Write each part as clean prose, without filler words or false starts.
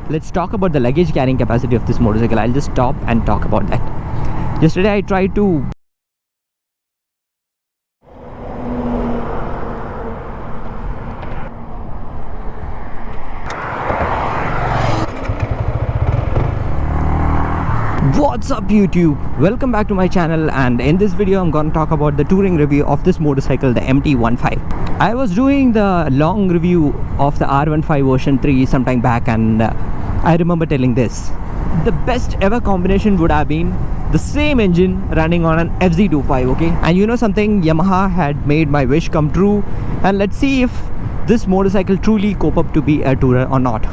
let's talk about the luggage carrying capacity of this motorcycle. I'll just stop and talk about that. Yesterday I tried to What's up YouTube? Welcome back to my channel, and in this video I'm going to talk about the touring review of this motorcycle, the MT-15. I was doing the long review of the R15 version 3 sometime back, and I remember telling this. The best ever combination would have been the same engine running on an FZ25, okay? And you know something, Yamaha had made my wish come true, and let's see if this motorcycle truly cope up to be a tourer or not.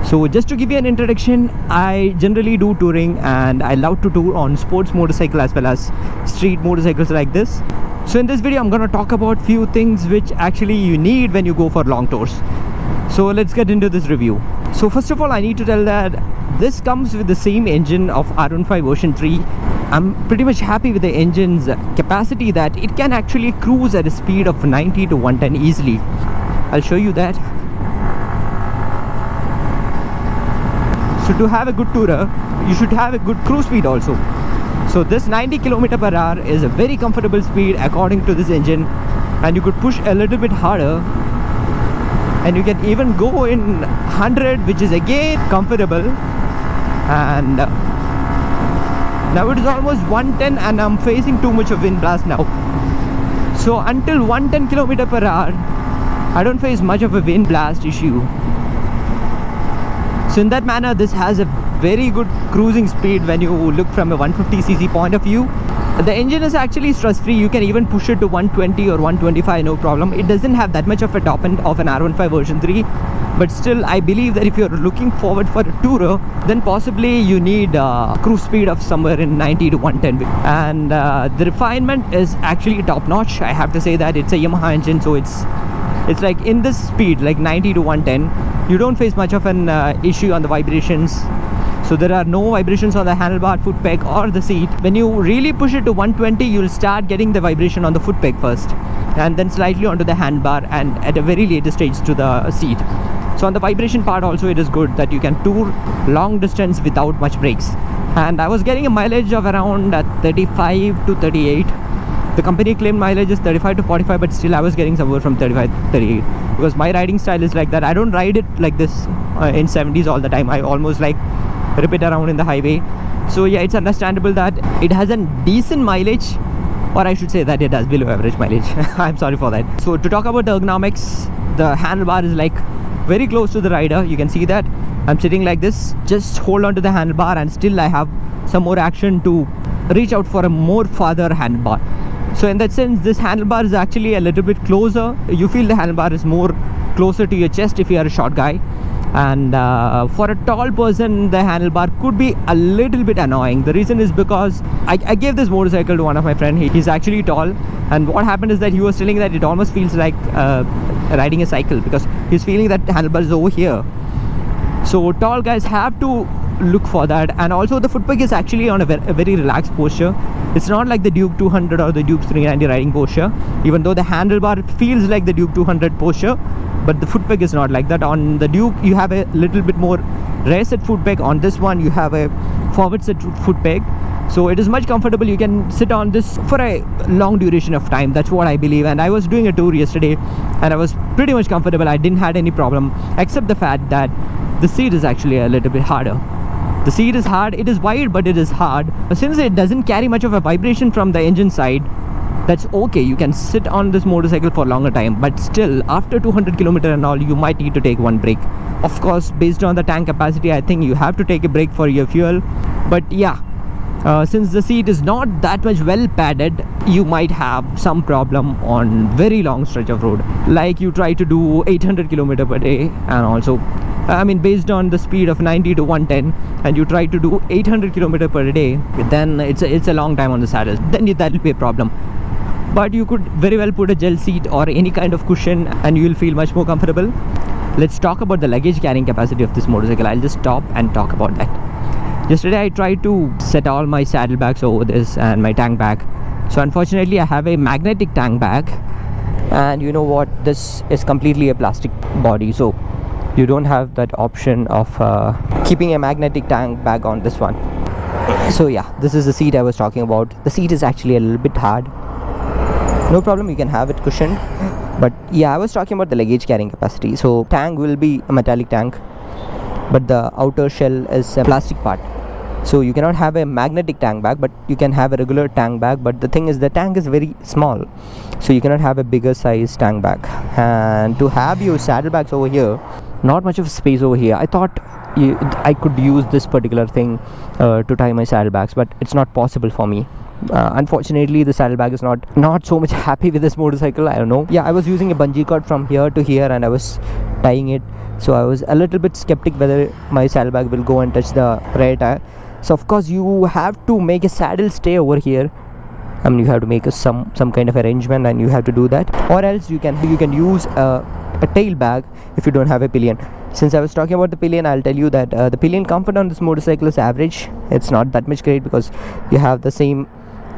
So just to give you an introduction, I generally do touring and I love to tour on sports motorcycle as well as street motorcycles like this. So in this video I'm going to talk about few things which actually you need when you go for long tours. So let's get into this review. So first of all, I need to tell that this comes with the same engine of R15 version 3. I'm pretty much happy with the engine's capacity that it can actually cruise at a speed of 90 to 110 easily. I'll show you that. So to have a good tourer, you should have a good cruise speed also. So this 90 km/h is a very comfortable speed according to this engine, and you could push a little bit harder and you can even go in 100, which is again comfortable. And now it is almost 110 and I'm facing too much of wind blast now. So until 110 km/h I don't face much of a wind blast issue. So in that manner, this has a very good cruising speed when you look from a 150cc point of view. The engine is actually stress-free. You can even push it to 120 or 125, no problem. It doesn't have that much of a top end of an R15 version 3, but still I believe that if you're looking forward for a tourer, then possibly you need a cruise speed of somewhere in 90 to 110. And the refinement is actually top-notch. I have to say that it's a Yamaha engine, so it's like in this speed, like 90 to 110, you don't face much of an issue on the vibrations. So there are no vibrations on the handlebar, foot peg or the seat. When you really push it to 120, you'll start getting the vibration on the foot peg first, and then slightly onto the handbar, and at a very later stage to the seat. So on the vibration part also, it is good that you can tour long distance without much brakes. And I was getting a mileage of around 35 to 38. The company claimed mileage is 35 to 45, but still I was getting somewhere from 35 to 38, because my riding style is like that. I don't ride it like this in 70s all the time. I almost like rip it around in the highway. So yeah, it's understandable that it has a decent mileage, or I should say that it has below average mileage. I'm sorry for that. So to talk about the ergonomics, the handlebar is like very close to the rider. You can see that I'm sitting like this, just hold on to the handlebar, and still I have some more action to reach out for a more farther handlebar. So in that sense, this handlebar is actually a little bit closer. You feel the handlebar is more closer to your chest if you are a short guy. And for a tall person, the handlebar could be a little bit annoying. The reason is because I gave this motorcycle to one of my friends. He's actually tall, and what happened is that he was telling that it almost feels like riding a cycle, because he's feeling that the handlebar is over here. So tall guys have to look for that. And also the foot peg is actually on a very relaxed posture. It's not like the Duke 200 or the Duke 390 riding posture, even though the handlebar feels like the Duke 200 posture, but the foot peg is not like that. On the Duke you have a little bit more rear set foot peg. On this one you have a forward set foot peg, so it is much comfortable. You can sit on this for a long duration of time. That's what I believe. And I was doing a tour yesterday and I was pretty much comfortable. I didn't had any problem, except the fact that the seat is actually a little bit harder. The seat is hard. It is wide, but it is hard. Since it doesn't carry much of a vibration from the engine side, that's okay. You can sit on this motorcycle for a longer time, but still after 200 km and all, you might need to take one break. Of course, based on the tank capacity, I think you have to take a break for your fuel. But yeah, since the seat is not that much well padded, you might have some problem on very long stretch of road. Like you try to do 800 km per day, and also based on the speed of 90 to 110, and you try to do 800 km per day, then it's a long time on the saddle. Then that will be a problem. But you could very well put a gel seat or any kind of cushion and you will feel much more comfortable. Let's talk about the luggage carrying capacity of this motorcycle. I'll just stop and talk about that. Yesterday I tried to set all my saddlebags over this and my tank bag. So unfortunately I have a magnetic tank bag, and you know what, this is completely a plastic body. So you don't have that option of keeping a magnetic tank bag on this one. So yeah, this is the seat I was talking about. The seat is actually a little bit hard. No problem, you can have it cushioned. But yeah, I was talking about the luggage carrying capacity. So tank will be a metallic tank, but the outer shell is a plastic part. So you cannot have a magnetic tank bag, but you can have a regular tank bag. But the thing is, the tank is very small, so you cannot have a bigger size tank bag. And to have your saddlebags over here, not much of space over here. I thought I could use this particular thing to tie my saddlebags, but it's not possible for me. Unfortunately, the saddlebag is not so much happy with this motorcycle. I don't know. Yeah, I was using a bungee cord from here to here, and I was tying it. So I was a little bit skeptic whether my saddlebag will go and touch the rear tire. So of course you have to make a saddle stay over here. I mean, you have to make some kind of arrangement, and you have to do that, or else you can use a tail bag if you don't have a pillion. Since I was talking about the pillion, I'll tell you that the pillion comfort on this motorcycle is average. It's not that much great because you have the same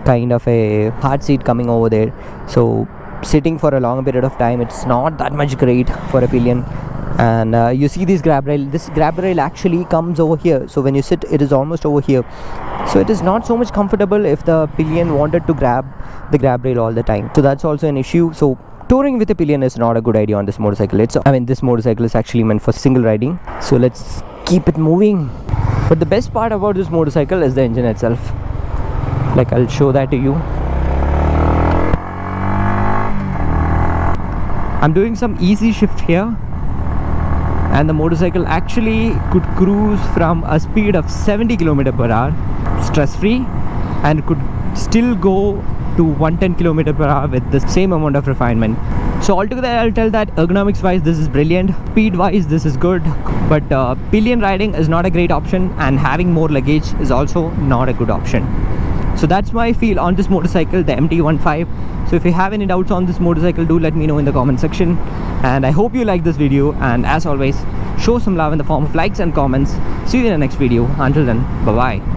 kind of a hard seat coming over there. So sitting for a long period of time, it's not that much great for a pillion. And you see this grab rail actually comes over here. So when you sit, it is almost over here. So it is not so much comfortable if the pillion wanted to grab the grab rail all the time. So that's also an issue. So touring with a pillion is not a good idea on this motorcycle. This motorcycle is actually meant for single riding. So let's keep it moving. But the best part about this motorcycle is the engine itself. Like, I'll show that to you. I'm doing some easy shift here, and the motorcycle actually could cruise from a speed of 70 km/h stress free, and could still go to 110 km/h with the same amount of refinement. So altogether, I'll tell that ergonomics wise this is brilliant, speed wise this is good, but pillion riding is not a great option, and having more luggage is also not a good option. So that's my feel on this motorcycle, the MT-15. So if you have any doubts on this motorcycle, do let me know in the comment section. And I hope you like this video, and as always, show some love in the form of likes and comments. See you in the next video. Until then, bye bye.